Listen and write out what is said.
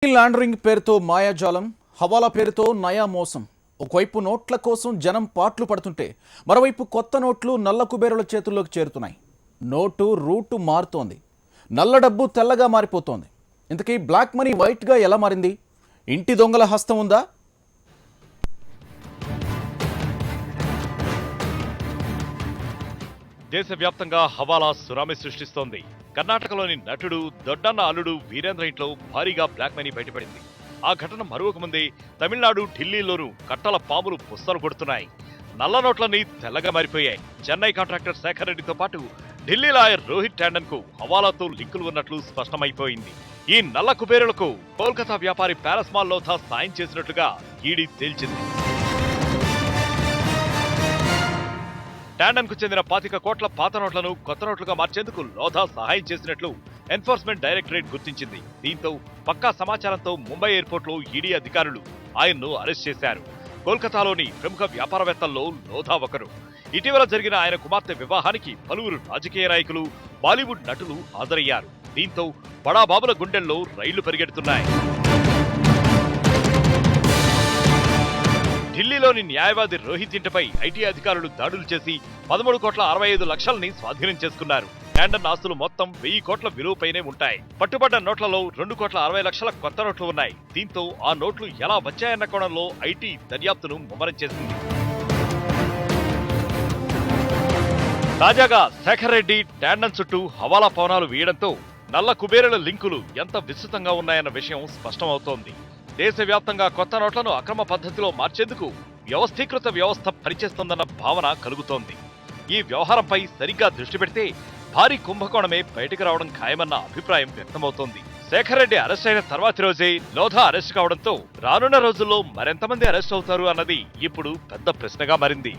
Money laundering పేరుతో మాయాజాలం, హవాలా పేరుతో నయా మోసం. ఒకవైపు నోట్ల కోసం జనం పాట్లు పడుతుంటే మరోవైపు కొత్త నోట్లు నల్ల కుబేరుల చేతుల్లోకి చేరుతున్నాయి. నోటు రూటు మారుతోంది, నల్ల డబ్బు తెల్లగా మారిపోతోంది. ఇంతకీ బ్లాక్ మనీ వైట్గా ఎలా మారింది? ఇంటి దొంగల హస్తం ఉందా? దేశవ్యాప్తంగా హవాలా సునామీ సృష్టిస్తోంది. కర్ణాటకలోని నటుడు దొడ్డన్న అల్లుడు వీరేంద్ర ఇంట్లో భారీగా బ్లాక్ మనీ బయటపడింది. ఆ ఘటన మరొక ముందే తమిళనాడు ఢిల్లీలోనూ కట్టల పాములు పుస్తలు కొడుతున్నాయి. నల్ల నోట్లన్నీ తెల్లగా మారిపోయాయి. చెన్నై కాంట్రాక్టర్ శేఖర్ రెడ్డితో పాటు ఢిల్లీ లాయర్ రోహిత్ టాండన్ కు హవాలాతో లింకులు ఉన్నట్లు స్పష్టమైపోయింది. ఈ నల్ల కుబేరులకు కోల్కతా వ్యాపారి ప్యాలెస్ మాల్ లోథా సాయం చేసినట్లుగా ఈడీ తేల్చింది. టాండన్ కు చెందిన 25 కోట్ల పాత నోట్లను కొత్త నోట్లుగా మార్చేందుకు లోథా సహాయం చేసినట్లు ఎన్ఫోర్స్మెంట్ డైరెక్టరేట్ గుర్తించింది. దీంతో పక్కా సమాచారంతో ముంబై ఎయిర్పోర్ట్ లో ఈడీ అధికారులు ఆయన్ను అరెస్ట్ చేశారు. కోల్కతాలోని ప్రముఖ వ్యాపారవేత్తల్లో లోథా ఒకరు. ఇటీవల జరిగిన ఆయన కుమార్తె వివాహానికి పలువురు రాజకీయ నాయకులు, బాలీవుడ్ నటులు హాజరయ్యారు. దీంతో బడాబాబుల గుండెల్లో రైళ్లు పరిగెడుతున్నాయి. ఢిల్లీలోని న్యాయవాది రోహిత్ ఇంటిపై ఐటీ అధికారులు దాడులు చేసి 13 కోట్ల 65 లక్షల్ని స్వాధీనం చేసుకున్నారు. టాండన్ ఆస్తులు మొత్తం 1000 కోట్ల విలువపైనే ఉంటాయి. పట్టుబడ్డ నోట్లలో 2 కోట్ల 60 లక్షల కొత్త నోట్లు ఉన్నాయి. దీంతో ఆ నోట్లు ఎలా వచ్చాయన్న కోణంలో ఐటీ దర్యాప్తును ముమ్మరం చేసింది. తాజాగా శేఖర్ రెడ్డి టాండన్ చుట్టూ హవాలా పవనాలు వీయడంతో నల్ల కుబేరుల లింకులు ఎంత విస్తృతంగా ఉన్నాయన్న విషయం స్పష్టమవుతోంది. దేశవ్యాప్తంగా కొత్త నోట్లను అక్రమ పద్ధతిలో మార్చేందుకు వ్యవస్థీకృత వ్యవస్థ పనిచేస్తోందన్న భావన కలుగుతోంది. ఈ వ్యవహారంపై సరిగ్గా దృష్టి పెడితే భారీ కుంభకోణమే బయటకు రావడం ఖాయమన్న అభిప్రాయం వ్యక్తమవుతోంది. శేఖర్ రెడ్డి అరెస్ట్ అయిన తర్వాతి రోజే లోథా అరెస్ట్ కావడంతో రానున్న రోజుల్లో మరెంతమంది అరెస్ట్ అవుతారు అన్నది ఇప్పుడు పెద్ద ప్రశ్నగా మారింది.